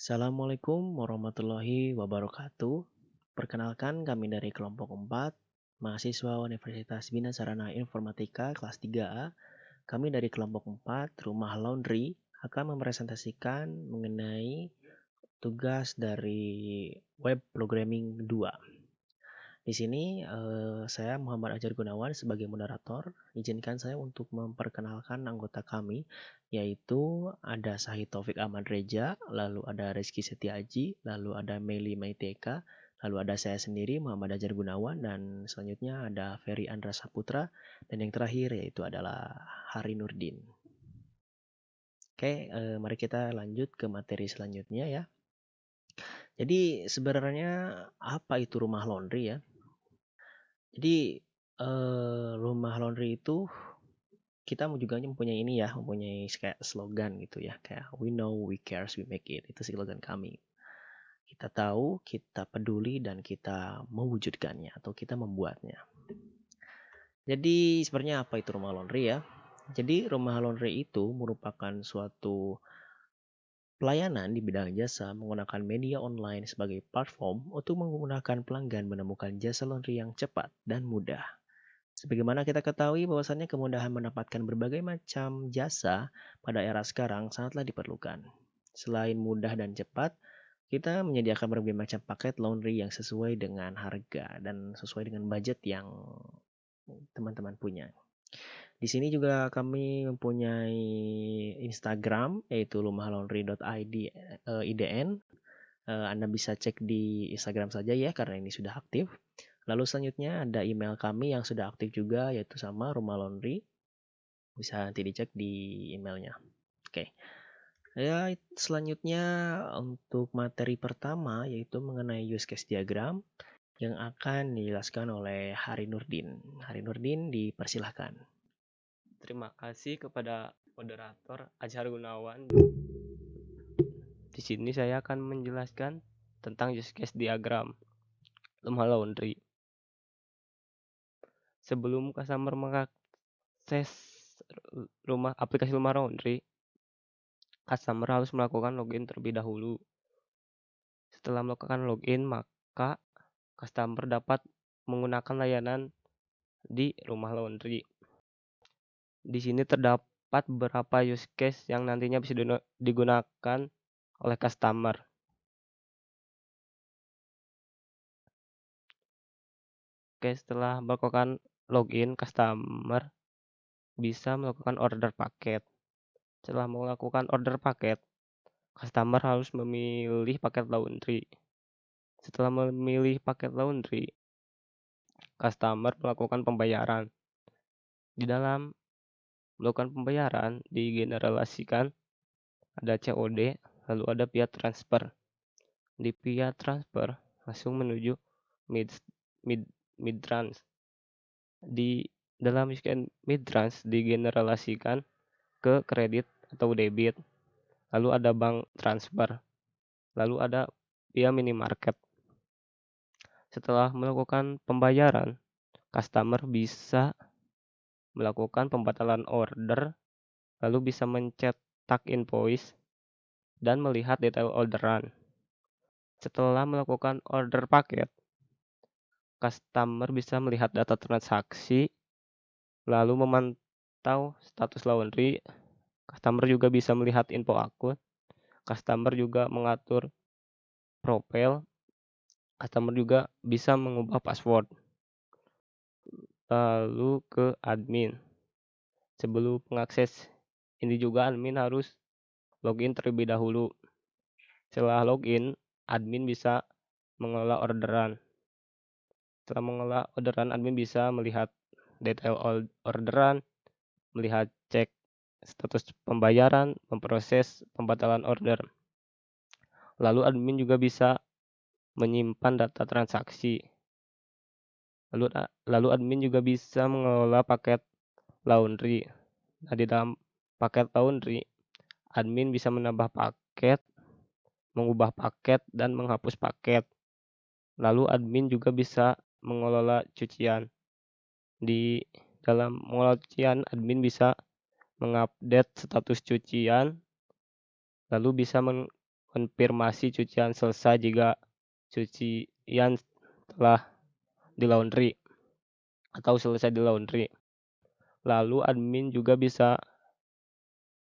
Assalamualaikum warahmatullahi wabarakatuh. Perkenalkan kami dari kelompok 4, mahasiswa Universitas Bina Sarana Informatika kelas 3A. Kami dari kelompok 4, Rumah Laundry, akan mempresentasikan mengenai tugas dari web programming 2. Di sini saya Muhammad Ajar Gunawan sebagai moderator. Izinkan saya untuk memperkenalkan anggota kami, yaitu ada Sahid Taufik Ahmad Reja, lalu ada Rizky Setiaji, lalu ada Meli Maiteka, lalu ada saya sendiri Muhammad Ajar Gunawan, dan selanjutnya ada Ferry Andra Saputra, dan yang terakhir yaitu adalah Hari Nurdin. Oke, mari kita lanjut ke materi selanjutnya ya. Jadi sebenarnya apa itu rumah laundry ya? Jadi rumah laundry itu kita juga mempunyai ini ya, mempunyai kayak slogan gitu ya, kayak we know, we cares, we make it. Itu slogan kami. Kita tahu, kita peduli, dan kita mewujudkannya atau kita membuatnya. Jadi sebenarnya apa itu rumah laundry ya? Jadi rumah laundry itu merupakan suatu pelayanan di bidang jasa menggunakan media online sebagai platform untuk menggunakan pelanggan menemukan jasa laundry yang cepat dan mudah. Sebagaimana kita ketahui bahwasannya kemudahan mendapatkan berbagai macam jasa pada era sekarang sangatlah diperlukan. Selain mudah dan cepat, kita menyediakan berbagai macam paket laundry yang sesuai dengan harga dan sesuai dengan budget yang teman-teman punya. Di sini juga kami mempunyai Instagram yaitu lumahalaundry.id IDN. Anda bisa cek di Instagram saja ya karena ini sudah aktif. Lalu selanjutnya ada email kami yang sudah aktif juga yaitu sama Rumah Laundry. Bisa nanti dicek di emailnya. Oke. Ya, selanjutnya untuk materi pertama yaitu mengenai use case diagram yang akan dijelaskan oleh Hari Nurdin. Hari Nurdin dipersilahkan. Terima kasih kepada moderator Azhar Gunawan. Di sini saya akan menjelaskan tentang use case diagram rumah laundry. Sebelum customer mengakses aplikasi rumah laundry, customer harus melakukan login terlebih dahulu. Setelah melakukan login, maka customer dapat menggunakan layanan di rumah laundry. Di sini terdapat beberapa use case yang nantinya bisa digunakan oleh customer. Oke, setelah melakukan login, customer bisa melakukan order paket. Setelah melakukan order paket, customer harus memilih paket laundry. Setelah memilih paket laundry, customer melakukan pembayaran. Di dalam melakukan pembayaran, digenerasikan ada COD, lalu ada via transfer. Di via transfer, langsung menuju mid-trans. Di dalam mid-trans digenerasikan ke kredit atau debit, lalu ada bank transfer, lalu ada via minimarket. Setelah melakukan pembayaran, customer bisa melakukan pembatalan order, lalu bisa mencetak invoice dan melihat detail orderan. Setelah melakukan order paket, customer bisa melihat data transaksi, lalu memantau status laundry. Customer juga bisa melihat info akun. Customer juga mengatur profil. Customer juga bisa mengubah password. Lalu ke admin. Sebelum mengakses ini juga admin harus login terlebih dahulu. Setelah login, admin bisa mengelola orderan. Setelah mengelola orderan, admin bisa melihat detail orderan, melihat cek status pembayaran, memproses pembatalan order. Lalu admin juga bisa menyimpan data transaksi. Lalu admin juga bisa mengelola paket laundry. Nah, di dalam paket laundry, admin bisa menambah paket, mengubah paket, dan menghapus paket. Lalu admin juga bisa mengelola cucian. Di dalam mengelola cucian, admin bisa mengupdate status cucian, lalu bisa konfirmasi cucian selesai jika cucian telah di laundry atau selesai di laundry. Lalu admin juga bisa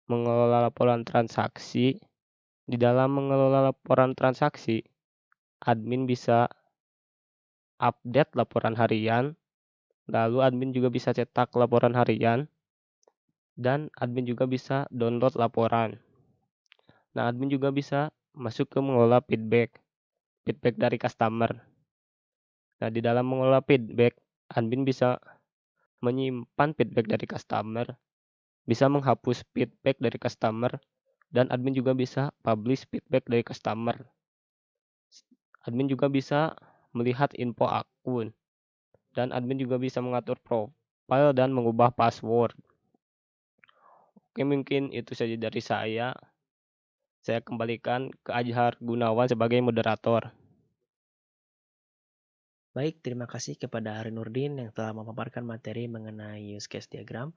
mengelola laporan transaksi. Di dalam mengelola laporan transaksi, admin bisa update laporan harian, lalu admin juga bisa cetak laporan harian, dan admin juga bisa download laporan. Nah, admin juga bisa masuk ke mengelola feedback dari customer. Nah, di dalam mengelola feedback, admin bisa menyimpan feedback dari customer, bisa menghapus feedback dari customer, dan admin juga bisa publish feedback dari customer. Admin juga bisa melihat info akun, dan admin juga bisa mengatur profile dan mengubah password. Oke, mungkin itu saja dari saya. Saya kembalikan ke Ajhar Gunawan sebagai moderator. Baik, terima kasih kepada Hari Nurdin yang telah memaparkan materi mengenai use case diagram.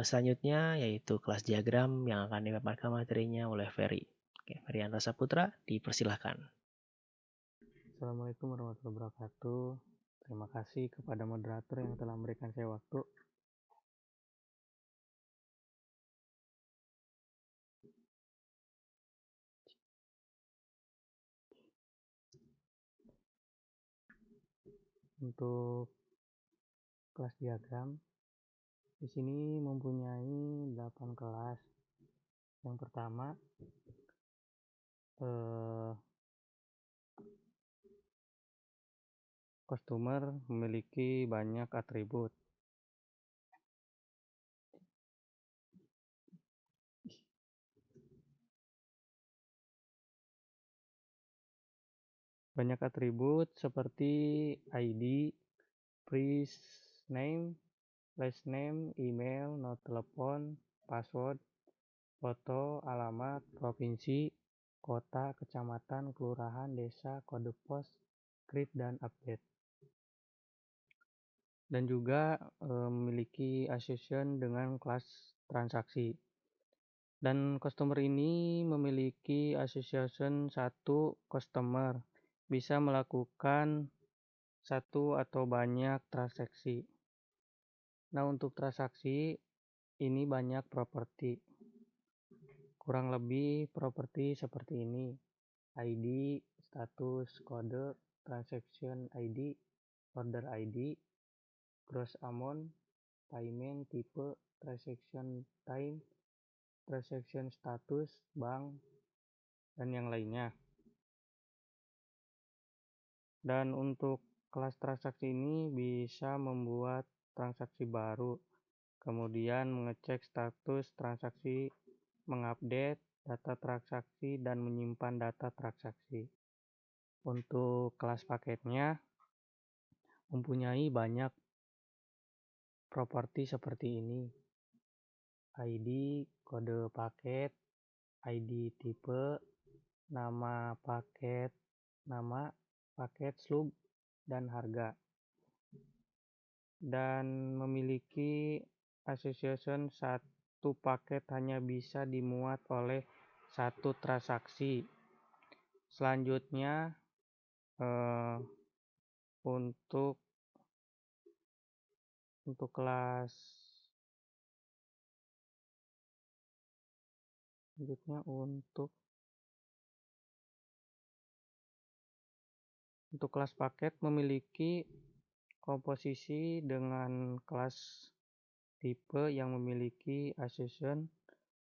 Selanjutnya yaitu kelas diagram yang akan dipaparkan materinya oleh Ferry. Oke, Ferry Andra Saputra, dipersilahkan. Assalamualaikum warahmatullahi wabarakatuh. Terima kasih kepada moderator yang telah memberikan saya waktu. Untuk kelas diagram, di sini mempunyai 8 kelas. Yang pertama, customer memiliki banyak atribut. Banyak atribut seperti ID, first name, last name, email, nomor telepon, password, foto, alamat, provinsi, kota, kecamatan, kelurahan, desa, kode pos, create, dan update. Dan juga memiliki association dengan kelas transaksi. Dan customer ini memiliki association satu customer, bisa melakukan satu atau banyak transaksi. Nah, untuk transaksi ini banyak properti. Kurang lebih properti seperti ini: ID, status, kode, transaction ID, order ID, gross amount, payment, type, transaction time, transaction status, bank, dan yang lainnya. Dan untuk kelas transaksi ini bisa membuat transaksi baru, kemudian mengecek status transaksi, mengupdate data transaksi, dan menyimpan data transaksi. Untuk kelas paketnya mempunyai banyak properti seperti ini: ID, kode paket, ID tipe, nama paket, slug, dan harga. Dan memiliki association satu paket hanya bisa dimuat oleh satu transaksi. Selanjutnya untuk kelas selanjutnya untuk kelas paket memiliki komposisi dengan kelas tipe yang memiliki association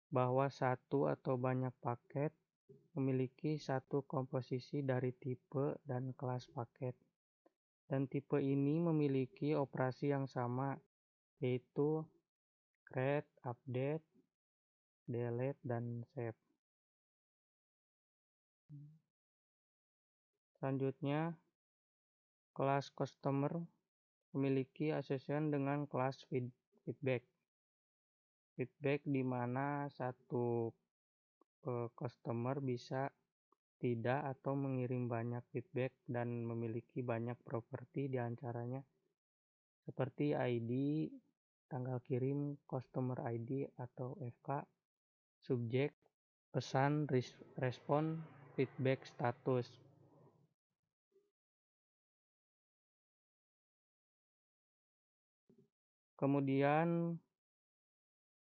bahwa satu atau banyak paket memiliki satu komposisi dari tipe dan kelas paket. Dan tipe ini memiliki operasi yang sama, yaitu create, update, delete, dan save. Selanjutnya, kelas customer memiliki association dengan kelas feedback. Feedback di mana satu customer bisa tidak atau mengirim banyak feedback dan memiliki banyak properti, diantaranya seperti ID, tanggal kirim, customer ID atau FK, subjek, pesan, respon, feedback status. Kemudian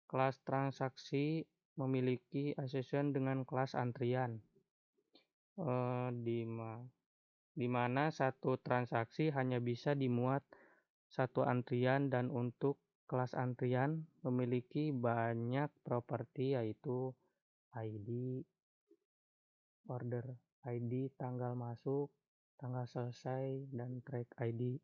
kelas transaksi memiliki association dengan kelas antrian, di mana satu transaksi hanya bisa dimuat satu antrian, dan untuk kelas antrian memiliki banyak properti, yaitu ID, order ID, tanggal masuk, tanggal selesai, dan track ID.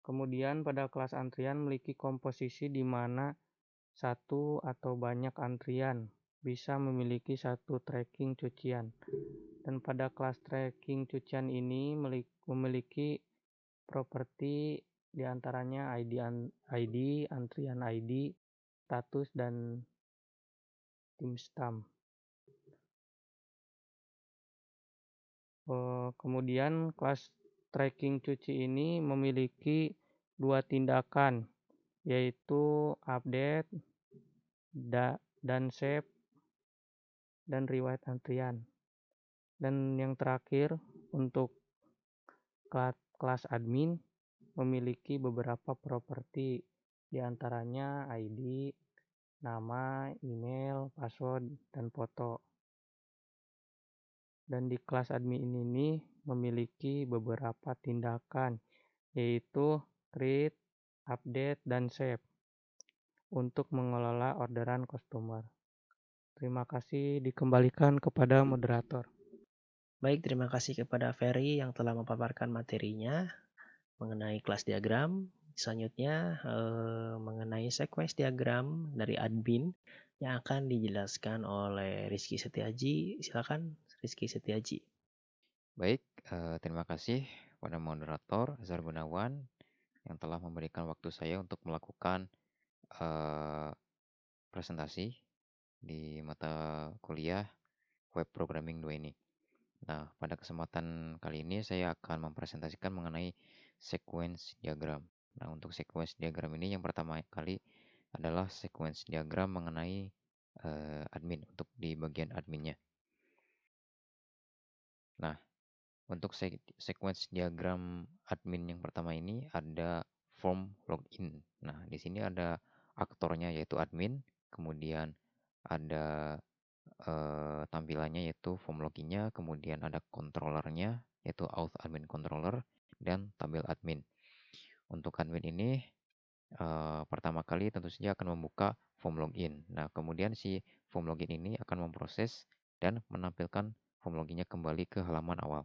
Kemudian pada kelas antrian memiliki komposisi di mana satu atau banyak antrian bisa memiliki satu tracking cucian. Dan pada kelas tracking cucian ini memiliki properti diantaranya ID, antrian ID, status, dan timestamp. Kemudian kelas tracking cuci ini memiliki dua tindakan, yaitu update dan save dan rewrite antrian. Dan yang terakhir, untuk kelas admin memiliki beberapa properti, diantaranya ID, nama, email, password, dan foto. Dan di kelas admin ini memiliki beberapa tindakan, yaitu create, update, dan save untuk mengelola orderan customer. Terima kasih, dikembalikan kepada moderator. Baik, terima kasih kepada Ferry yang telah memaparkan materinya mengenai kelas diagram. Selanjutnya mengenai sequence diagram dari admin yang akan dijelaskan oleh Rizky Setiaji. Silakan Rizky Setiaji. Baik, terima kasih pada moderator Azhar Gunawan yang telah memberikan waktu saya untuk melakukan presentasi di mata kuliah Web Programming 2 ini. Nah, pada kesempatan kali ini saya akan mempresentasikan mengenai sequence diagram. Nah, untuk sequence diagram ini yang pertama kali adalah sequence diagram mengenai admin, untuk di bagian adminnya. Nah, untuk sequence diagram admin yang pertama ini ada form login. Nah, di sini ada aktornya yaitu admin, kemudian ada tampilannya yaitu form loginnya, kemudian ada controllernya yaitu auth admin controller, dan tabel admin. Untuk admin ini pertama kali tentu saja akan membuka form login. Nah, kemudian si form login ini akan memproses dan menampilkan form loginnya kembali ke halaman awal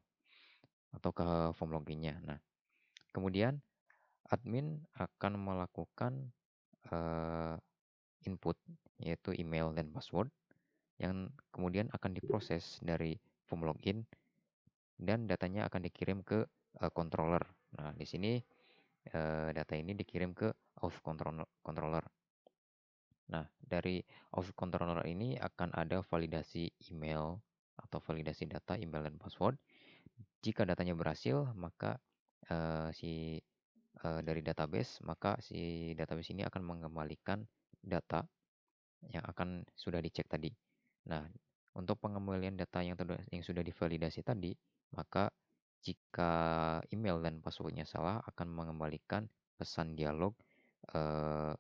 atau ke form loginnya. Nah, kemudian admin akan melakukan input yaitu email dan password yang kemudian akan diproses dari form login dan datanya akan dikirim ke controller. Nah, di sini data ini dikirim ke auth controller. Nah, dari auth controller ini akan ada validasi email atau validasi data email dan password. Jika datanya berhasil, maka dari database, maka si database ini akan mengembalikan data yang akan sudah dicek tadi. Nah, untuk pengembalian data yang sudah divalidasi tadi, maka jika email dan passwordnya salah, akan mengembalikan pesan dialog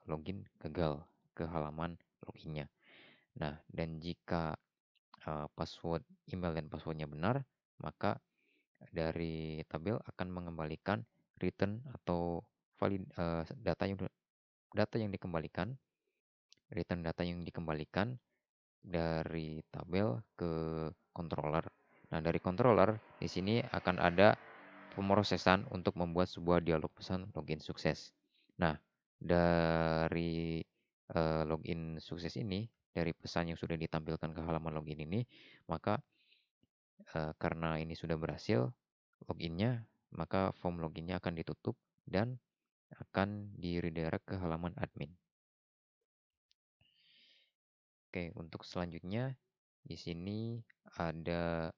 login gagal ke halaman loginnya. Nah, dan jika password email dan passwordnya benar, maka dari tabel akan mengembalikan return atau data yang dikembalikan, return data yang dikembalikan dari tabel ke controller. Nah, dari controller di sini akan ada pemrosesan untuk membuat sebuah dialog pesan login sukses. Nah, dari login sukses ini, dari pesan yang sudah ditampilkan ke halaman login ini, maka karena ini sudah berhasil loginnya, maka form loginnya akan ditutup dan akan di redirect ke halaman admin. Oke, untuk selanjutnya di sini ada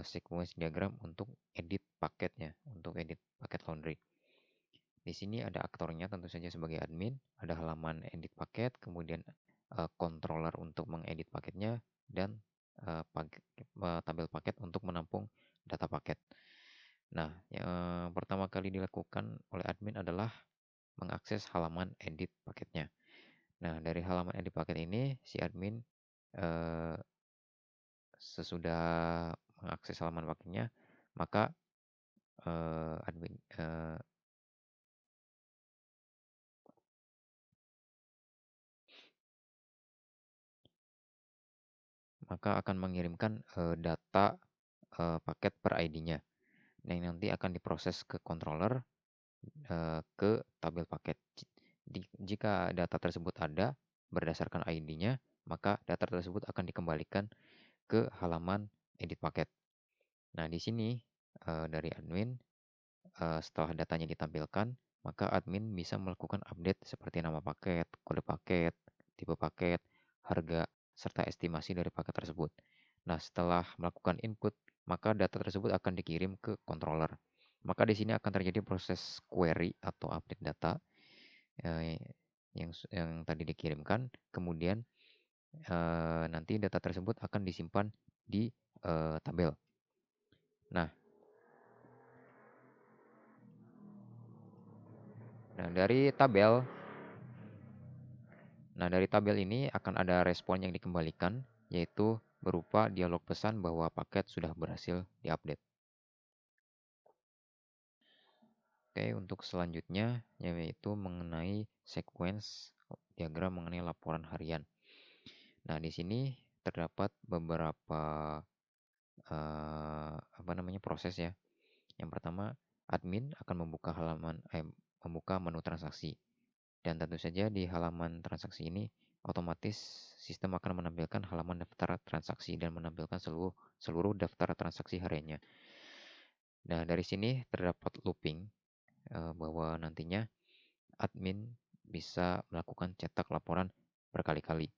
sequence diagram untuk edit paketnya, untuk edit paket laundry. Di sini ada aktornya tentu saja sebagai admin, ada halaman edit paket, kemudian controller untuk mengedit paketnya, dan tabel paket untuk menampung data paket. Nah, yang pertama kali dilakukan oleh admin adalah mengakses halaman edit paketnya. Nah, dari halaman edit paket ini, si admin sesudah mengakses halaman paketnya, maka admin maka akan mengirimkan data paket per ID-nya. Nah, yang nanti akan diproses ke controller ke tabel paket. Jika data tersebut ada berdasarkan ID-nya, maka data tersebut akan dikembalikan ke halaman edit paket. Nah, di sini dari admin, setelah datanya ditampilkan, maka admin bisa melakukan update seperti nama paket, kode paket, tipe paket, harga, serta estimasi dari paket tersebut. Nah, setelah melakukan input, maka data tersebut akan dikirim ke controller. Maka di sini akan terjadi proses query atau update data yang tadi dikirimkan, kemudian nanti data tersebut akan disimpan di tabel. Nah, dari tabel ini akan ada respon yang dikembalikan, yaitu berupa dialog pesan bahwa paket sudah berhasil diupdate. Oke, untuk selanjutnya yaitu mengenai sequence diagram mengenai laporan harian. Nah, di sini terdapat beberapa proses ya. Yang pertama, admin akan membuka menu transaksi. Dan tentu saja di halaman transaksi ini otomatis sistem akan menampilkan halaman daftar transaksi dan menampilkan seluruh daftar transaksi hariannya. Nah, dari sini terdapat looping bahwa nantinya admin bisa melakukan cetak laporan berkali-kali.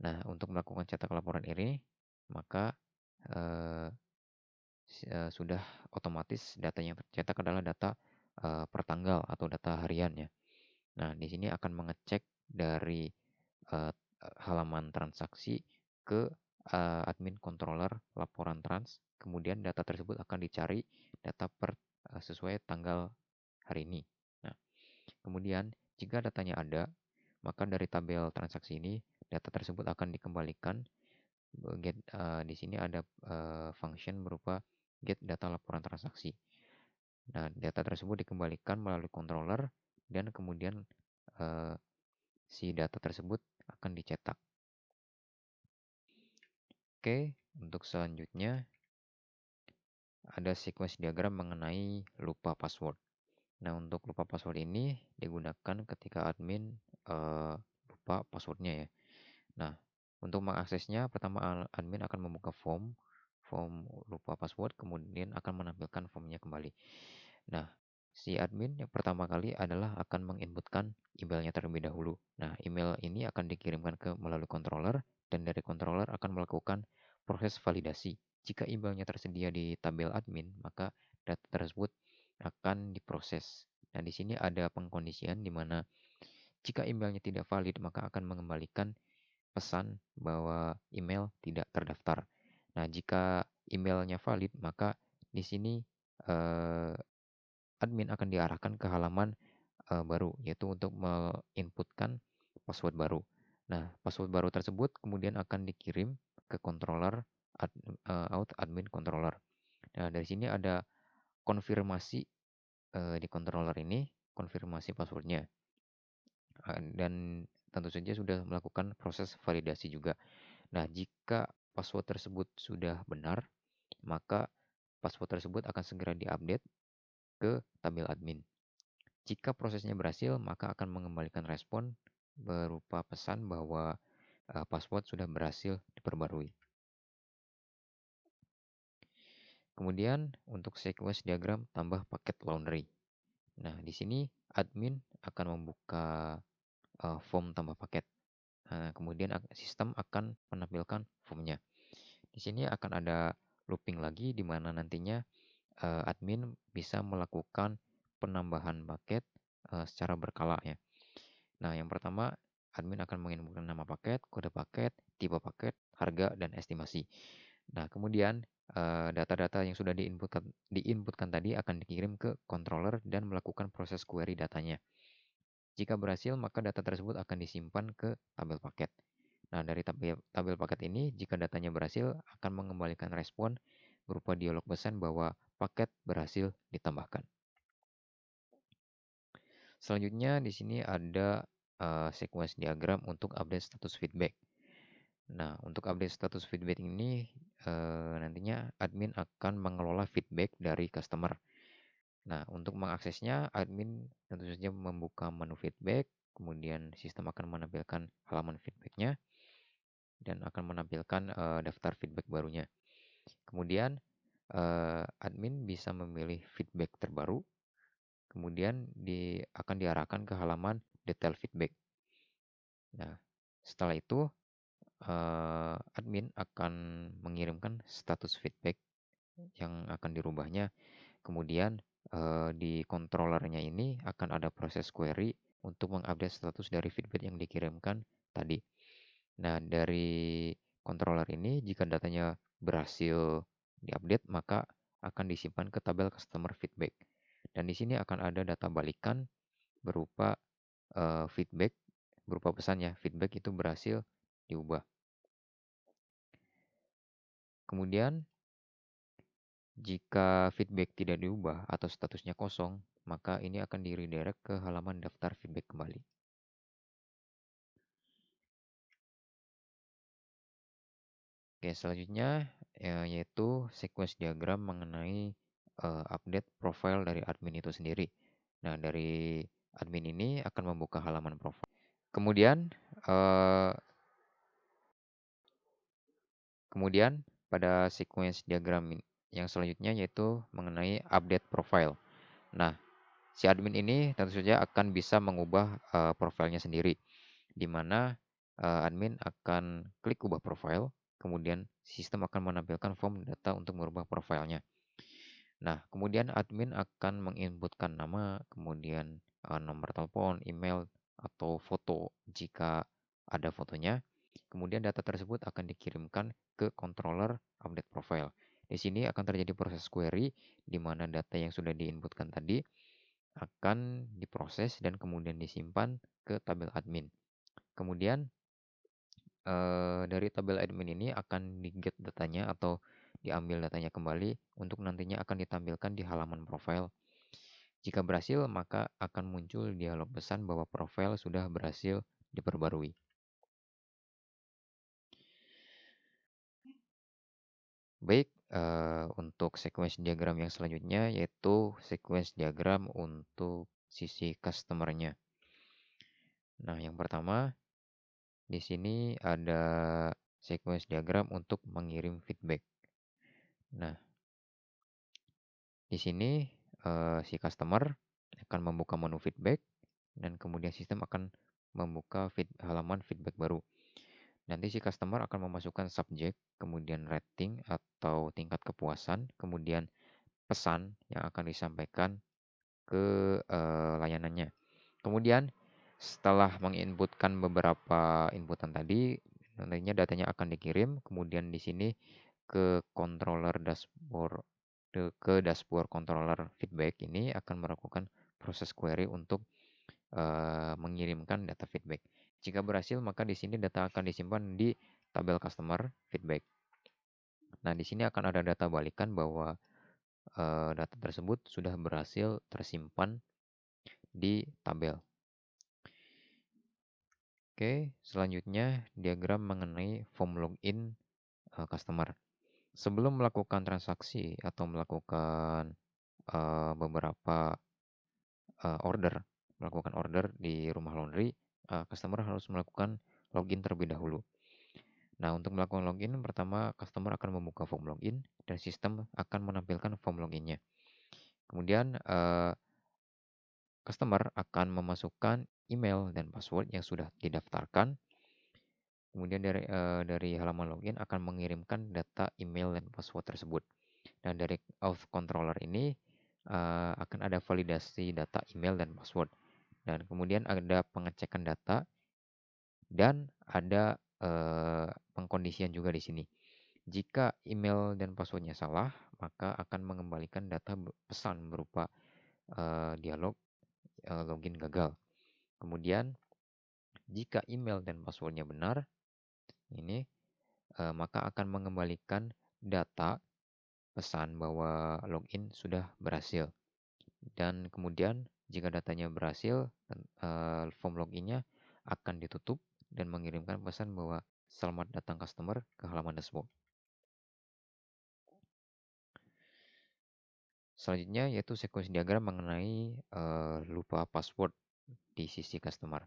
Nah, untuk melakukan cetak laporan ini, maka sudah otomatis data yang tercetak adalah data per tanggal atau data hariannya. Nah, di sini akan mengecek dari halaman transaksi ke admin controller laporan trans, kemudian data tersebut akan dicari data per sesuai tanggal hari ini. Nah, kemudian jika datanya ada, maka dari tabel transaksi ini data tersebut akan dikembalikan. Di sini ada function berupa get data laporan transaksi. Nah, data tersebut dikembalikan melalui controller dan kemudian si data tersebut akan dicetak. Oke, untuk selanjutnya ada sequence diagram mengenai lupa password. Nah, untuk lupa password ini digunakan ketika admin lupa passwordnya ya. Nah, untuk mengaksesnya, pertama admin akan membuka form lupa password, kemudian akan menampilkan formnya kembali. Nah, si admin yang pertama kali adalah akan menginputkan emailnya terlebih dahulu. Nah, email ini akan dikirimkan melalui controller, dan dari controller akan melakukan proses validasi. Jika emailnya tersedia di tabel admin, maka data tersebut akan diproses. Nah, di sini ada pengkondisian di mana jika emailnya tidak valid, maka akan mengembalikan pesan bahwa email tidak terdaftar. Nah, jika emailnya valid, maka di sini admin akan diarahkan ke halaman baru, yaitu untuk menginputkan password baru. Nah, password baru tersebut kemudian akan dikirim ke controller admin controller. Nah, dari sini ada konfirmasi di controller ini, konfirmasi passwordnya. Dan tentu saja sudah melakukan proses validasi juga. Nah, jika password tersebut sudah benar, maka password tersebut akan segera diupdate ke tabel admin. Jika prosesnya berhasil, maka akan mengembalikan respon berupa pesan bahwa password sudah berhasil diperbarui. Kemudian untuk sequence diagram tambah paket laundry. Nah, di sini admin akan membuka form tambah paket. Kemudian sistem akan menampilkan formnya. Di sini akan ada looping lagi di mana nantinya admin bisa melakukan penambahan paket secara berkala ya. Nah, yang pertama admin akan menginputkan nama paket, kode paket, tipe paket, harga, dan estimasi. Nah, kemudian data-data yang sudah diinputkan tadi akan dikirim ke controller dan melakukan proses query datanya. Jika berhasil, maka data tersebut akan disimpan ke tabel paket. Nah, dari tabel paket ini, jika datanya berhasil, akan mengembalikan respon berupa dialog pesan bahwa paket berhasil ditambahkan. Selanjutnya di sini ada sequence diagram untuk update status feedback. Nah, untuk update status feedback ini nantinya admin akan mengelola feedback dari customer. Nah, untuk mengaksesnya, admin tentu saja membuka menu feedback, kemudian sistem akan menampilkan halaman feedbacknya, dan akan menampilkan daftar feedback barunya. Kemudian, admin bisa memilih feedback terbaru, kemudian akan diarahkan ke halaman detail feedback. Nah, setelah itu, admin akan mengirimkan status feedback yang akan dirubahnya. Kemudian di controllernya ini akan ada proses query untuk mengupdate status dari feedback yang dikirimkan tadi. Nah, dari controller ini jika datanya berhasil diupdate, maka akan disimpan ke tabel customer feedback. Dan di sini akan ada data balikan berupa feedback, berupa pesan ya, feedback itu berhasil diubah. Kemudian jika feedback tidak diubah atau statusnya kosong, maka ini akan di-redirect ke halaman daftar feedback kembali. Oke, selanjutnya yaitu sequence diagram mengenai update profile dari admin itu sendiri. Nah, dari admin ini akan membuka halaman profile. Kemudian pada sequence diagram yang selanjutnya yaitu mengenai update profile. Nah, si admin ini tentu saja akan bisa mengubah profilnya sendiri, di mana admin akan klik ubah profile, kemudian sistem akan menampilkan form data untuk merubah profilnya. Nah, kemudian admin akan menginputkan nama, kemudian nomor telepon, email, atau foto jika ada fotonya. Kemudian data tersebut akan dikirimkan ke controller update profile. Di sini akan terjadi proses query di mana data yang sudah diinputkan tadi akan diproses dan kemudian disimpan ke tabel admin. Kemudian dari tabel admin ini akan di-get datanya atau diambil datanya kembali untuk nantinya akan ditampilkan di halaman profile. Jika berhasil, maka akan muncul dialog pesan bahwa profile sudah berhasil diperbarui. Baik, untuk sequence diagram yang selanjutnya yaitu sequence diagram untuk sisi customer-nya. Nah, yang pertama di sini ada sequence diagram untuk mengirim feedback. Nah, di sini si customer akan membuka menu feedback dan kemudian sistem akan membuka halaman feedback baru. Nanti si customer akan memasukkan subjek, kemudian rating atau tingkat kepuasan, kemudian pesan yang akan disampaikan ke layanannya. Kemudian setelah menginputkan beberapa inputan tadi, nantinya datanya akan dikirim, kemudian di sini ke controller dashboard, ke dashboard controller feedback ini akan melakukan proses query untuk mengirimkan data feedback. Jika berhasil, maka di sini data akan disimpan di tabel customer feedback. Nah, di sini akan ada data balikan bahwa data tersebut sudah berhasil tersimpan di tabel. Oke, selanjutnya diagram mengenai form login customer. Sebelum melakukan transaksi atau melakukan beberapa melakukan order di rumah laundry, customer harus melakukan login terlebih dahulu. Nah, untuk melakukan login, pertama customer akan membuka form login dan sistem akan menampilkan form loginnya. Kemudian customer akan memasukkan email dan password yang sudah didaftarkan. Kemudian dari halaman login akan mengirimkan data email dan password tersebut. Dan dari auth controller ini akan ada validasi data email dan password. Dan kemudian ada pengecekan data dan ada pengkondisian juga di sini. Jika email dan passwordnya salah, maka akan mengembalikan data pesan berupa dialog login gagal. Kemudian jika email dan passwordnya benar, ini maka akan mengembalikan data pesan bahwa login sudah berhasil. Dan kemudian jika datanya berhasil, form loginnya akan ditutup dan mengirimkan pesan bahwa selamat datang customer ke halaman dashboard. Selanjutnya yaitu sequence diagram mengenai lupa password di sisi customer.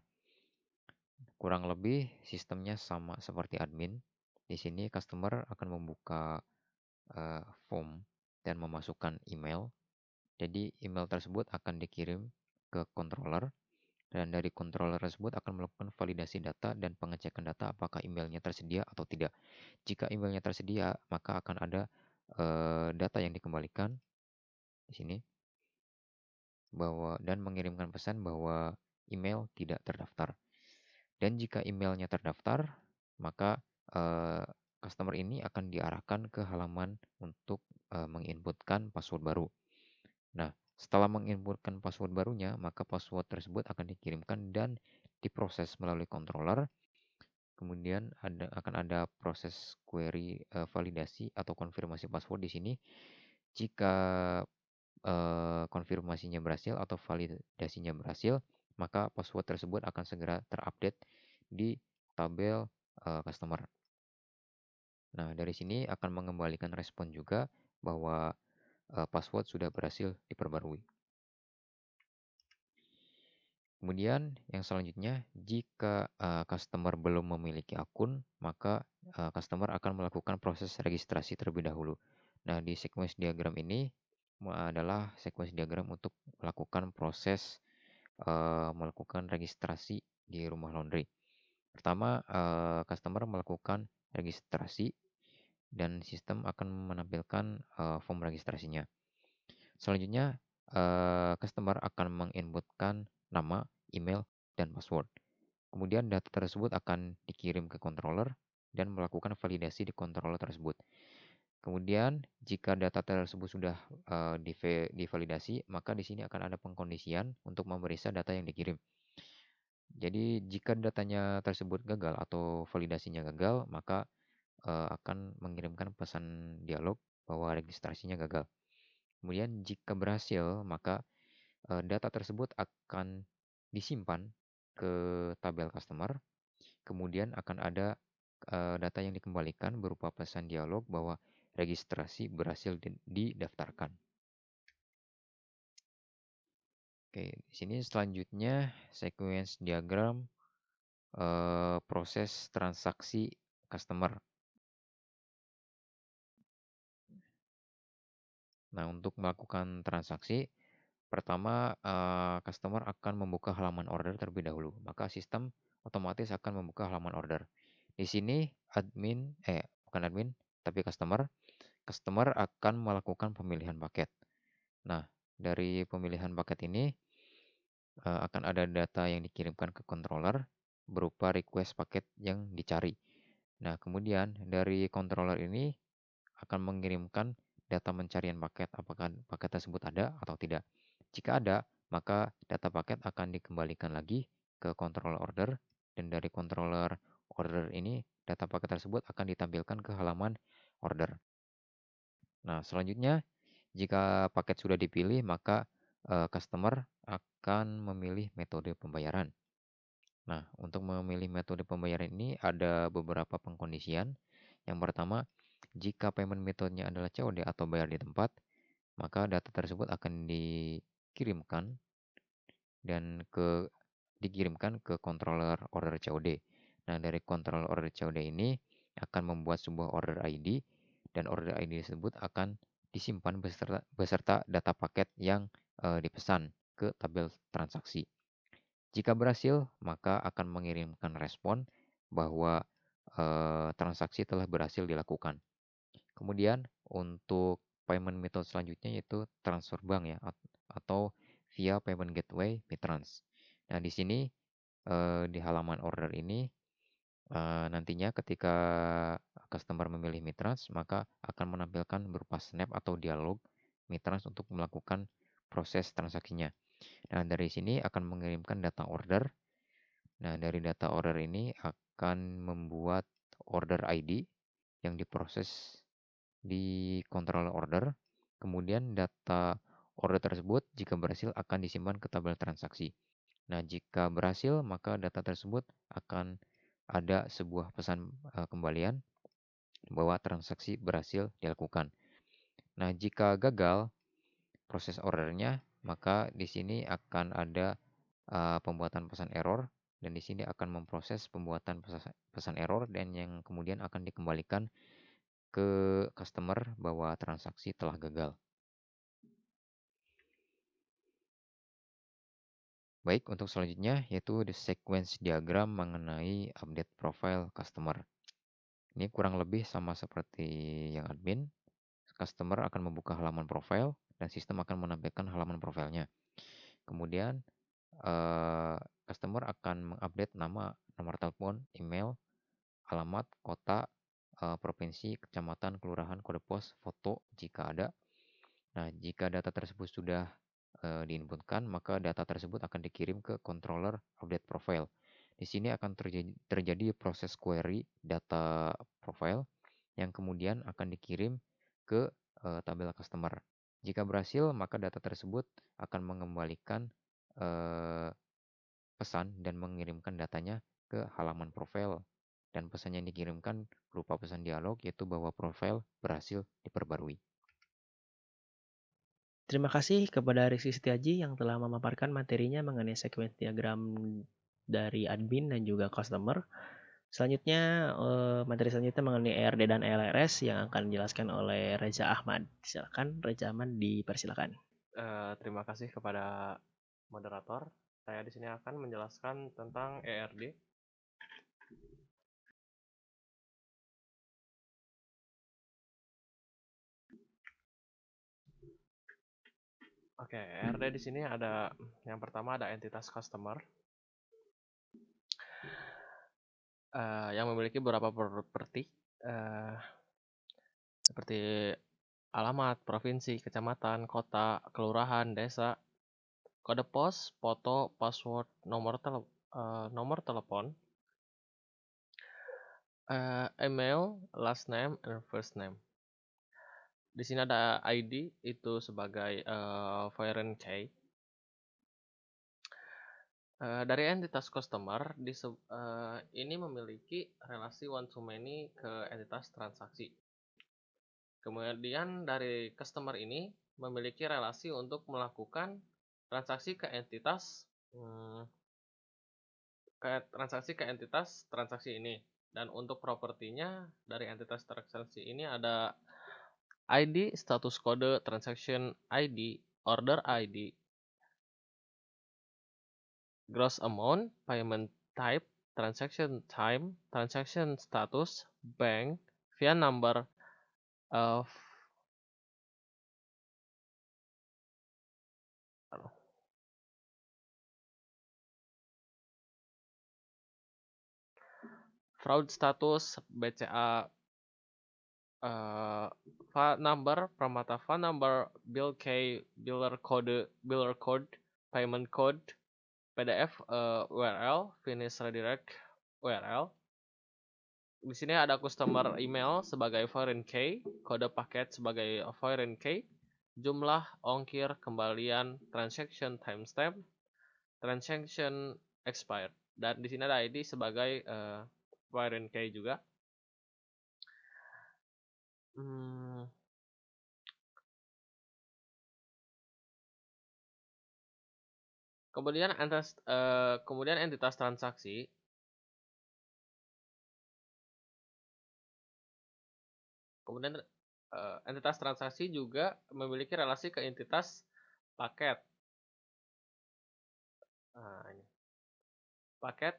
Kurang lebih sistemnya sama seperti admin. Di sini customer akan membuka form dan memasukkan email. Jadi email tersebut akan dikirim ke controller dan dari controller tersebut akan melakukan validasi data dan pengecekan data apakah emailnya tersedia atau tidak. Jika emailnya tersedia, maka akan ada data yang dikembalikan di sini dan mengirimkan pesan bahwa email tidak terdaftar. Dan jika emailnya terdaftar, maka customer ini akan diarahkan ke halaman untuk menginputkan password baru. Nah, setelah menginputkan password barunya, maka password tersebut akan dikirimkan dan diproses melalui controller. Kemudian akan ada proses query validasi atau konfirmasi password di sini. Jika konfirmasinya berhasil atau validasinya berhasil, maka password tersebut akan segera terupdate di tabel customer. Nah, dari sini akan mengembalikan respon juga bahwa password sudah berhasil diperbarui. Kemudian yang selanjutnya, jika customer belum memiliki akun, maka customer akan melakukan proses registrasi terlebih dahulu. Nah, di sequence diagram ini adalah sequence diagram untuk melakukan proses melakukan registrasi di rumah laundry. Pertama, customer melakukan registrasi dan sistem akan menampilkan form registrasinya. Selanjutnya, customer akan menginputkan nama, email, dan password. Kemudian data tersebut akan dikirim ke controller dan melakukan validasi di controller tersebut. Kemudian jika data tersebut sudah divalidasi, maka di sini akan ada pengkondisian untuk memeriksa data yang dikirim. Jadi jika datanya tersebut gagal atau validasinya gagal, maka akan mengirimkan pesan dialog bahwa registrasinya gagal. Kemudian jika berhasil, maka data tersebut akan disimpan ke tabel customer. Kemudian akan ada data yang dikembalikan berupa pesan dialog bahwa registrasi berhasil didaftarkan. Oke, di sini selanjutnya sequence diagram proses transaksi customer. Nah, untuk melakukan transaksi, pertama customer akan membuka halaman order terlebih dahulu. Maka sistem otomatis akan membuka halaman order. Di sini bukan admin, tapi customer akan melakukan pemilihan paket. Nah, dari pemilihan paket ini akan ada data yang dikirimkan ke controller berupa request paket yang dicari. Nah, kemudian dari controller ini akan mengirimkan data pencarian paket, apakah paket tersebut ada atau tidak. Jika ada, maka data paket akan dikembalikan lagi ke controller order, dan dari controller order ini, data paket tersebut akan ditampilkan ke halaman order. Nah, selanjutnya, jika paket sudah dipilih, maka customer akan memilih metode pembayaran. Nah, untuk memilih metode pembayaran ini ada beberapa pengkondisian. Yang pertama, jika payment metodenya adalah COD atau bayar di tempat, maka data tersebut akan dikirimkan ke controller order COD. Nah, dari controller order COD ini akan membuat sebuah order ID, dan order ID tersebut akan disimpan beserta data paket yang dipesan ke tabel transaksi. Jika berhasil, maka akan mengirimkan respon bahwa transaksi telah berhasil dilakukan. Kemudian untuk payment method selanjutnya yaitu transfer bank ya, atau via payment gateway Mitrans. Nah, di sini di halaman order ini nantinya ketika customer memilih Mitrans, maka akan menampilkan berupa snap atau dialog Mitrans untuk melakukan proses transaksinya. Nah, dari sini akan mengirimkan data order. Nah, dari data order ini akan membuat order ID yang diproses di controller order. Kemudian data order tersebut jika berhasil akan disimpan ke tabel transaksi. Nah, jika berhasil maka data tersebut akan ada sebuah pesan kembalian bahwa transaksi berhasil dilakukan. Nah, jika gagal proses ordernya, maka di sini akan ada pembuatan pesan error, dan di sini akan memproses pembuatan pesan error dan yang kemudian akan dikembalikan ke customer bahwa transaksi telah gagal. Baik, untuk selanjutnya yaitu the sequence diagram mengenai update profile customer. Ini kurang lebih sama seperti yang admin. Customer akan membuka halaman profile dan sistem akan menampilkan halaman profilnya. Kemudian customer akan mengupdate nama, nomor telepon, email, alamat, kota, provinsi, kecamatan, kelurahan, kode pos, foto jika ada. Nah, jika data tersebut sudah diinputkan, maka data tersebut akan dikirim ke controller update profile. Di sini akan terjadi proses query data profile yang kemudian akan dikirim ke tabel customer. Jika berhasil, maka data tersebut akan mengembalikan pesan dan mengirimkan datanya ke halaman profile. Dan pesan yang dikirimkan berupa pesan dialog, yaitu bahwa profile berhasil diperbarui. Terima kasih kepada Rizky Setiaji yang telah memaparkan materinya mengenai sequence diagram dari admin dan juga customer. Selanjutnya, materi selanjutnya mengenai ERD dan LRS yang akan dijelaskan oleh Reza Ahmad. Silakan, Reza Ahmad, dipersilakan. Terima kasih kepada moderator. Saya di sini akan menjelaskan tentang ERD. Oke, ERD di sini ada yang pertama ada entitas customer yang memiliki beberapa properti seperti alamat, provinsi, kecamatan, kota, kelurahan, desa, kode pos, foto, password, nomor telepon, email, last name, and first name. Di sini ada ID itu sebagai foreign key. Dari entitas customer ini memiliki relasi one to many ke entitas transaksi. Kemudian dari customer ini memiliki relasi untuk melakukan transaksi ke entitas transaksi ini. Dan untuk propertinya dari entitas transaksi ini ada ID, status kode, transaction ID, order ID, gross amount, payment type, transaction time, transaction status, bank, via number, fraud status, BCA, file number, Pramata file number, bill key, biller code, payment code, PDF URL, finish redirect URL. Di sini ada customer email sebagai foreign key, kode paket sebagai foreign key, jumlah, ongkir, kembalian, transaction timestamp, transaction expired. Dan di sini ada ID sebagai foreign key juga. Kemudian entitas transaksi juga memiliki relasi ke entitas paket. Paket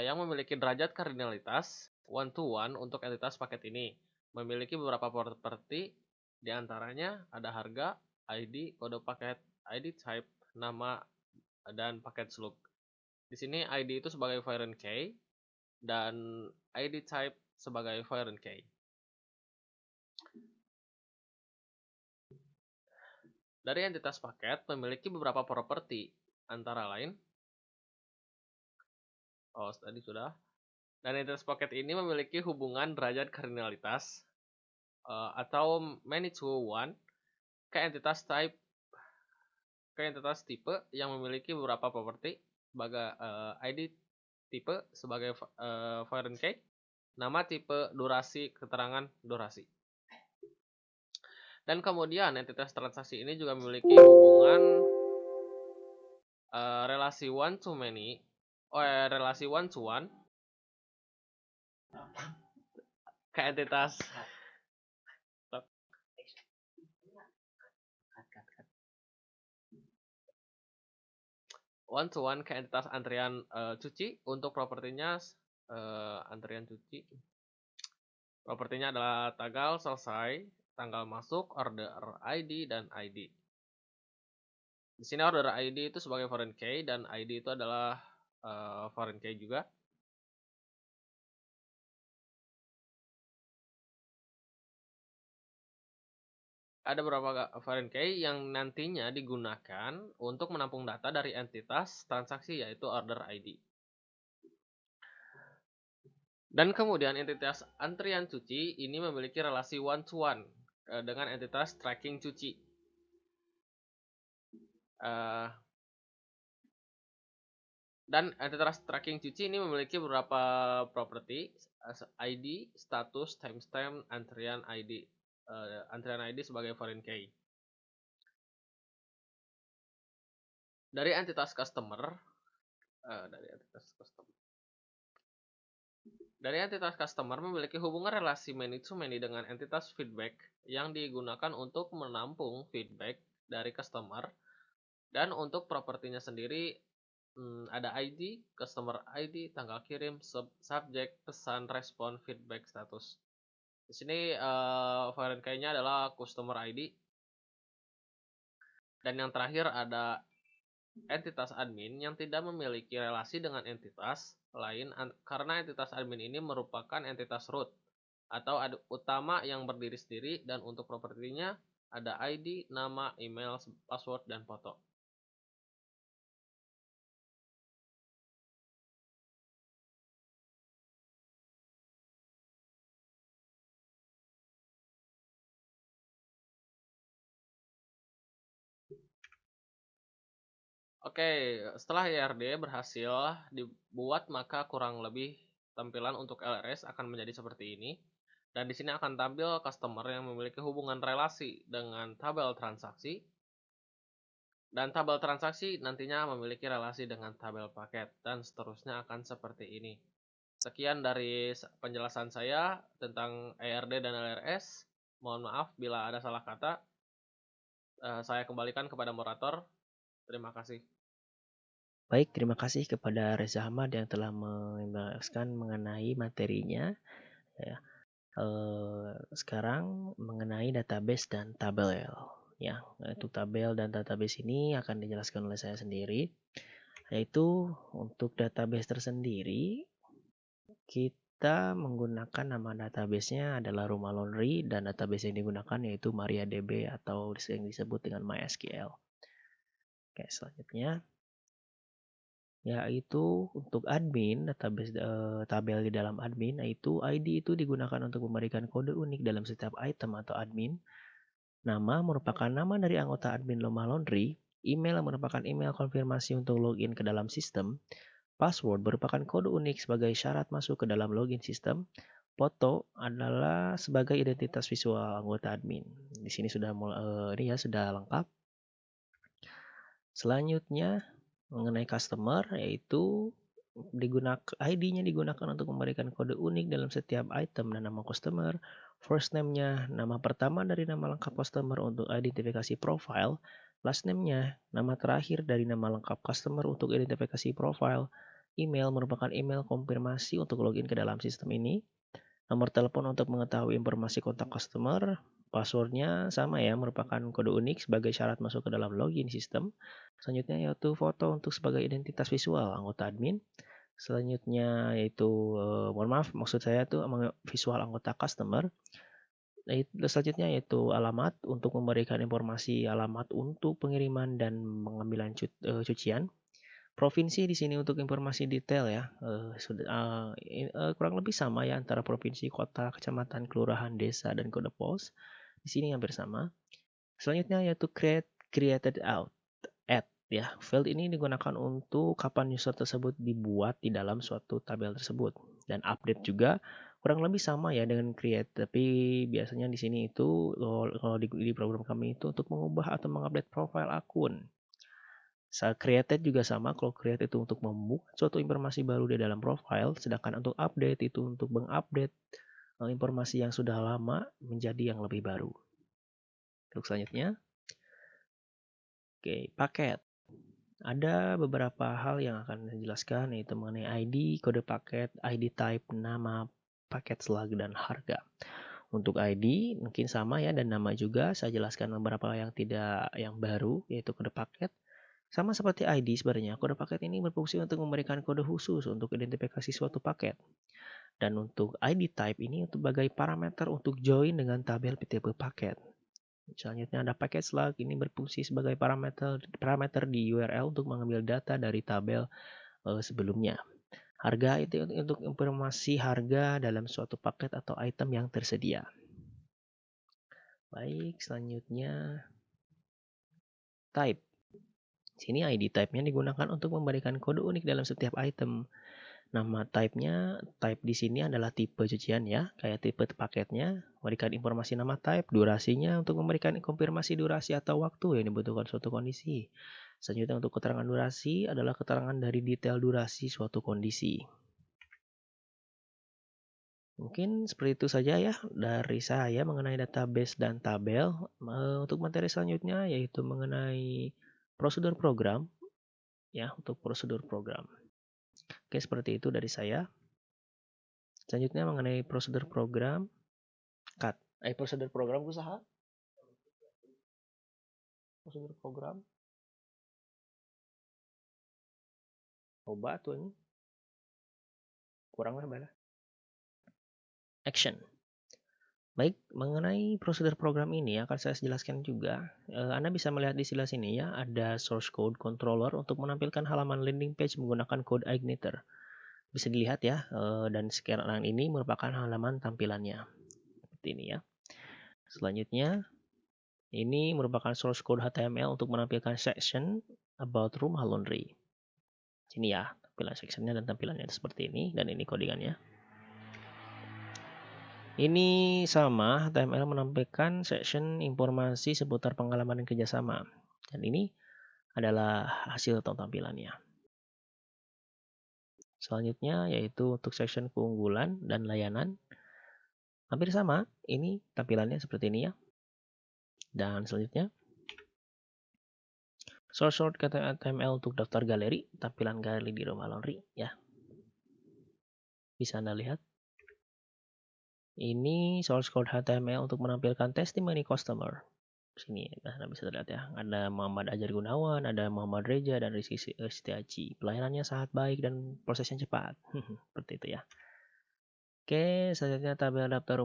yang memiliki derajat kardinalitas one to one untuk entitas paket ini memiliki beberapa properti, diantaranya ada harga, ID, kode paket, ID type, nama, dan paket slug. Di sini ID itu sebagai foreign key dan ID type sebagai foreign key. Dari entitas paket memiliki beberapa properti, antara lain, tadi sudah. Dan entitas paket ini memiliki hubungan derajat kardinalitas atau many to one ke entitas tipe yang memiliki beberapa properti sebagai ID tipe sebagai foreign key, nama tipe, durasi, keterangan durasi. Dan kemudian entitas transaksi ini juga memiliki hubungan relasi one to many, relasi one to one ke entitas one to one ke entitas antrian cuci. Untuk propertinya antrian cuci, propertinya adalah tanggal selesai, tanggal masuk, order ID, dan ID. Di sini order ID itu sebagai foreign key dan ID itu adalah foreign key juga. Ada beberapa foreign key yang nantinya digunakan untuk menampung data dari entitas transaksi, yaitu order ID. Dan kemudian entitas antrian cuci ini memiliki relasi one to one dengan entitas tracking cuci. Dan entitas tracking cuci ini memiliki beberapa properti, ID, status, timestamp, antrian ID. Antrian ID sebagai foreign key. Dari entitas customer, memiliki hubungan relasi many to many dengan entitas feedback yang digunakan untuk menampung feedback dari customer. Dan untuk propertinya sendiri ada ID, customer ID, tanggal kirim, subject, pesan, respon, feedback, status. Di sini foreign key-nya adalah customer ID. Dan yang terakhir ada entitas admin yang tidak memiliki relasi dengan entitas lain karena entitas admin ini merupakan entitas root atau utama yang berdiri sendiri. Dan untuk propertinya ada ID, nama, email, password, dan foto. Oke, setelah IRD berhasil dibuat, maka kurang lebih tampilan untuk LRS akan menjadi seperti ini. Dan di sini akan tampil customer yang memiliki hubungan relasi dengan tabel transaksi. Dan tabel transaksi nantinya memiliki relasi dengan tabel paket, dan seterusnya akan seperti ini. Sekian dari penjelasan saya tentang IRD dan LRS. Mohon maaf bila ada salah kata. Saya kembalikan kepada moderator. Terima kasih. Baik, terima kasih kepada Reza Ahmad yang telah menjelaskan mengenai materinya. Ya. Sekarang mengenai database dan tabel. Ya, yaitu tabel dan database ini akan dijelaskan oleh saya sendiri. Yaitu untuk database tersendiri, kita menggunakan nama database-nya adalah Rumah Laundry dan database yang digunakan yaitu MariaDB atau yang disebut dengan MySQL. Oke, selanjutnya yaitu untuk admin, database tabel di dalam admin, yaitu ID itu digunakan untuk memberikan kode unik dalam setiap item atau admin. Nama merupakan nama dari anggota admin Rumah Laundry. Email merupakan email konfirmasi untuk login ke dalam sistem. Password merupakan kode unik sebagai syarat masuk ke dalam login sistem. Foto adalah sebagai identitas visual anggota admin. Di sini sudah sudah lengkap. Selanjutnya mengenai customer, yaitu ID-nya digunakan untuk memberikan kode unik dalam setiap item dan nama customer. First name-nya nama pertama dari nama lengkap customer untuk identifikasi profile. Last name-nya nama terakhir dari nama lengkap customer untuk identifikasi profile. Email merupakan email konfirmasi untuk login ke dalam sistem ini. Nomor telepon untuk mengetahui informasi kontak customer. Passwordnya sama ya, merupakan kode unik sebagai syarat masuk ke dalam login sistem. Selanjutnya yaitu foto untuk sebagai identitas visual anggota admin. Selanjutnya yaitu, mohon maaf maksud saya tuh visual anggota customer. Selanjutnya yaitu alamat untuk memberikan informasi alamat untuk pengiriman dan pengambilan cucian. Provinsi di sini untuk informasi detail ya, kurang lebih sama ya antara provinsi, kota, kecamatan, kelurahan, desa, dan kode pos. Di sini hampir sama. Selanjutnya yaitu created at ya. Field ini digunakan untuk kapan user tersebut dibuat di dalam suatu tabel tersebut. Dan update juga kurang lebih sama ya dengan create, tapi biasanya di sini itu kalau di program kami itu untuk mengubah atau mengupdate profile akun. Created juga sama, kalau create itu untuk membuat suatu informasi baru di dalam profile, sedangkan untuk update itu untuk mengupdate informasi yang sudah lama menjadi yang lebih baru. Untuk selanjutnya, oke, paket. Ada beberapa hal yang akan dijelaskan, yaitu mengenai ID, kode paket, ID type, nama, paket slug, dan harga. Untuk ID mungkin sama ya, dan nama juga. Saya jelaskan beberapa yang baru, yaitu kode paket. Sama seperti ID sebenarnya, kode paket ini berfungsi untuk memberikan kode khusus untuk identifikasi suatu paket. Dan untuk ID type ini sebagai parameter untuk join dengan tabel tipe paket. Selanjutnya ada paket slug, ini berfungsi sebagai parameter di URL untuk mengambil data dari tabel sebelumnya. Harga itu untuk informasi harga dalam suatu paket atau item yang tersedia. Baik, selanjutnya type. Sini ID type-nya digunakan untuk memberikan kode unik dalam setiap item. Nama type-nya, type di sini adalah tipe cucian ya, kayak tipe paketnya, memberikan informasi nama type, durasinya untuk memberikan konfirmasi durasi atau waktu yang dibutuhkan suatu kondisi. Selanjutnya untuk keterangan durasi adalah keterangan dari detail durasi suatu kondisi. Mungkin seperti itu saja ya dari saya mengenai database dan tabel. Untuk materi selanjutnya yaitu mengenai prosedur program ya, untuk prosedur program. Oke, seperti itu dari saya. Selanjutnya mengenai prosedur program prosedur program usaha. Prosedur program. Coba tuh ini. Kurang lah. Action. Baik, mengenai prosedur program ini akan saya jelaskan juga. Anda bisa melihat di sebelah sini ya, ada source code controller untuk menampilkan halaman landing page menggunakan code igniter. Bisa dilihat ya, dan sekarang ini merupakan halaman tampilannya. Seperti ini ya. Selanjutnya, ini merupakan source code HTML untuk menampilkan section about rumah laundry. Sini ya, tampilan sectionnya dan tampilannya seperti ini, dan ini codingannya. Ini sama, HTML menampilkan section informasi seputar pengalaman dan kerjasama. Dan ini adalah hasil atau tampilannya. Selanjutnya yaitu untuk section keunggulan dan layanan. Hampir sama, ini tampilannya seperti ini ya. Dan selanjutnya, source code HTML untuk daftar galeri, tampilan galeri di rumah laundry ya. Bisa Anda lihat. Ini source code HTML untuk menampilkan testimoni customer. Sini, Anda bisa lihat ya. Ada Muhammad Ajar Gunawan, ada Muhammad Reja, dan Rizky Setiaji. Pelayanannya sangat baik dan prosesnya cepat. Seperti itu ya. Oke, selanjutnya tabel daftar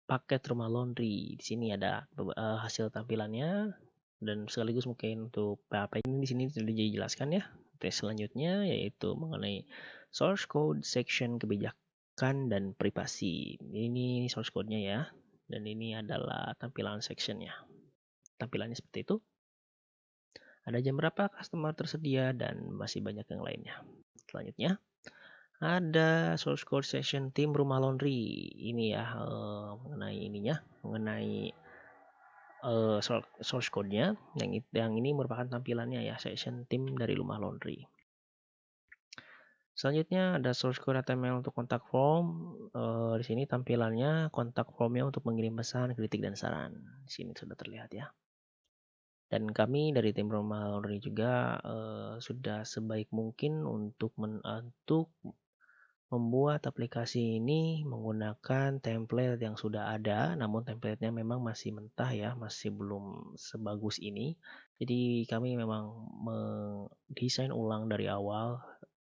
paket rumah laundry. Di sini ada hasil tampilannya, dan sekaligus mungkin untuk PHP ini di sini sudah dijelaskan ya. Oke, selanjutnya yaitu mengenai source code section kebijakan dan privasi. Ini source code-nya ya, dan ini adalah tampilan sectionnya. Tampilannya seperti itu. Ada jam berapa customer tersedia dan masih banyak yang lainnya. Selanjutnya ada source code section tim rumah laundry. Ini ya mengenai ininya, mengenai source code-nya. Yang ini merupakan tampilannya ya, section tim dari rumah laundry. Selanjutnya ada source code HTML untuk kontak form. Di sini tampilannya kontak formnya untuk mengirim pesan, kritik, dan saran. Di sini sudah terlihat ya. Dan kami dari tim rumah laundry juga sudah sebaik mungkin untuk membuat aplikasi ini menggunakan template yang sudah ada, namun template-nya memang masih mentah ya, masih belum sebagus ini. Jadi kami memang mendesain ulang dari awal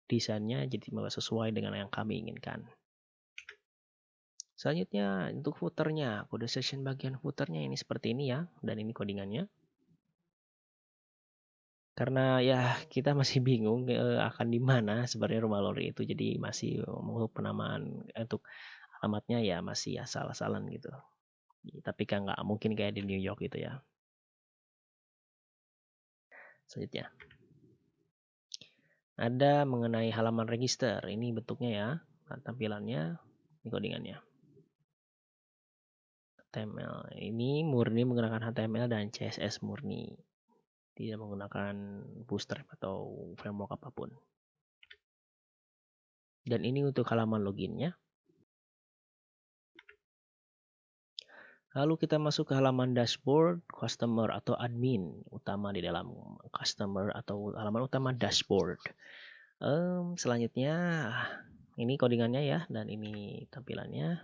desainnya jadi sesuai dengan yang kami inginkan. Selanjutnya untuk footernya, kode session bagian footernya ini seperti ini ya, dan ini codingannya. Karena ya kita masih bingung akan di mana sebenarnya rumah laundry itu, jadi masih penamaan untuk alamatnya ya masih asal-asalan gitu. Tapi kan nggak mungkin kayak di New York gitu ya. Selanjutnya ada mengenai halaman register. Ini bentuknya ya, tampilannya, ini codingannya. HTML ini murni menggunakan HTML dan CSS murni, tidak menggunakan Bootstrap atau framework apapun. Dan ini untuk halaman loginnya. Lalu kita masuk ke halaman dashboard, customer atau admin utama di dalam customer atau halaman utama dashboard. Selanjutnya ini codingannya ya, dan ini tampilannya.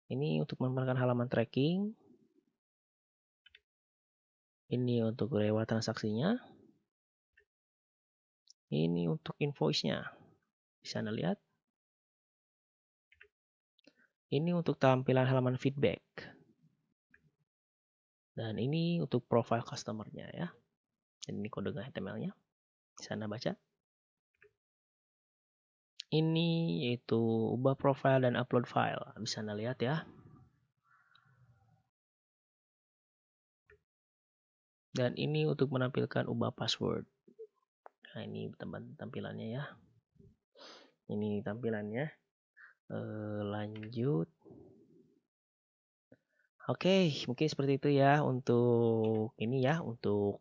Ini untuk merupakan halaman tracking. Ini untuk reward transaksinya. Ini untuk invoice-nya. Bisa Anda lihat. Ini untuk tampilan halaman feedback. Dan ini untuk profile customer-nya ya. Dan ini kode HTML-nya. Bisa Anda baca. Ini yaitu ubah profile dan upload file. Bisa Anda lihat ya. Dan ini untuk menampilkan ubah password. Nah, ini tampilannya ya. Ini tampilannya. Lanjut. Oke, mungkin seperti itu ya untuk ini ya, untuk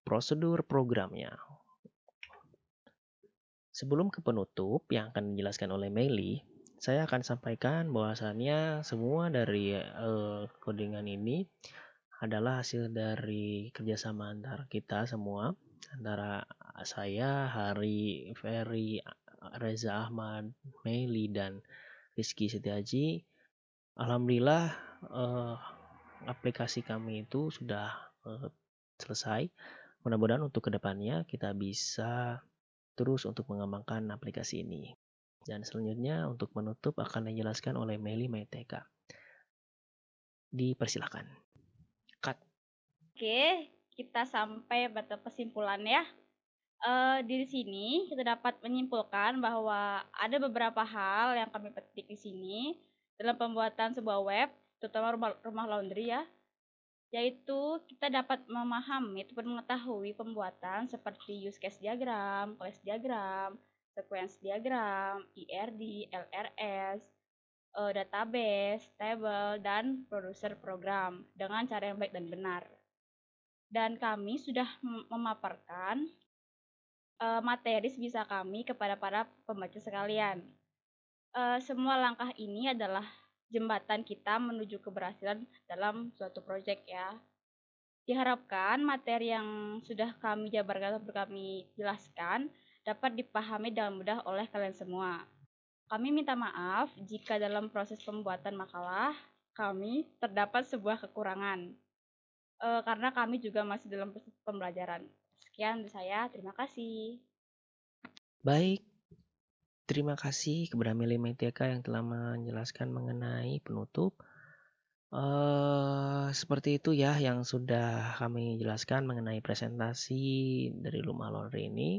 prosedur programnya. Sebelum ke penutup yang akan dijelaskan oleh Meili, saya akan sampaikan bahwasannya semua dari codingan ini adalah hasil dari kerjasama antara kita semua, antara saya, Hari, Ferry, Reza Ahmad, Meili, dan Rizky Setiaji. Alhamdulillah aplikasi kami itu sudah selesai. Mudah-mudahan untuk kedepannya kita bisa terus untuk mengembangkan aplikasi ini. Dan selanjutnya untuk menutup akan dijelaskan oleh Meili Maiteka. Dipersilakan. Cut. Oke, kita sampai pada kesimpulan ya. Di sini kita dapat menyimpulkan bahwa ada beberapa hal yang kami petik di sini dalam pembuatan sebuah web, terutama rumah laundry ya, yaitu kita dapat memahami ataupun mengetahui pembuatan seperti use case diagram, class diagram, sequence diagram, IRD, LRS, database, table, dan producer program dengan cara yang baik dan benar. Dan kami sudah memaparkan materi sebisa kami kepada para pembaca sekalian. Semua langkah ini adalah jembatan kita menuju keberhasilan dalam suatu proyek ya. Diharapkan materi yang sudah kami jabarkan atau kami jelaskan dapat dipahami dengan mudah oleh kalian semua. Kami minta maaf jika dalam proses pembuatan makalah kami terdapat sebuah kekurangan. Karena kami juga masih dalam proses pembelajaran. Sekian dari saya, terima kasih. Baik, terima kasih kepada Meili Maiteka yang telah menjelaskan mengenai penutup. Seperti itu ya yang sudah kami jelaskan mengenai presentasi dari Rumah Laundry ini.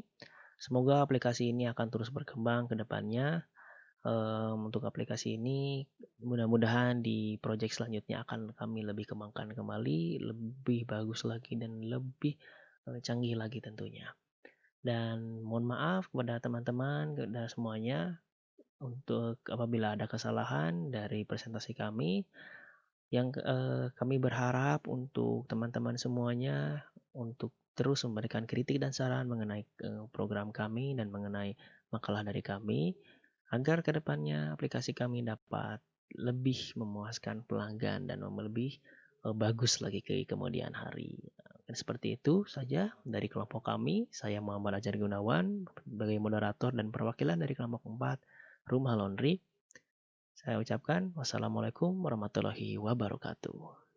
Semoga aplikasi ini akan terus berkembang ke depannya. Untuk aplikasi ini mudah-mudahan di project selanjutnya akan kami lebih kembangkan kembali, lebih bagus lagi dan lebih canggih lagi tentunya. Dan mohon maaf kepada teman-teman dan semuanya untuk apabila ada kesalahan dari presentasi kami. Yang kami berharap untuk teman-teman semuanya untuk terus memberikan kritik dan saran mengenai program kami dan mengenai makalah dari kami, agar kedepannya aplikasi kami dapat lebih memuaskan pelanggan dan lebih bagus lagi ke kemudian hari. Dan seperti itu saja dari kelompok kami. Saya Muhammad Ajar Gunawan sebagai moderator dan perwakilan dari kelompok 4 Rumah Laundry. Saya ucapkan wassalamualaikum warahmatullahi wabarakatuh.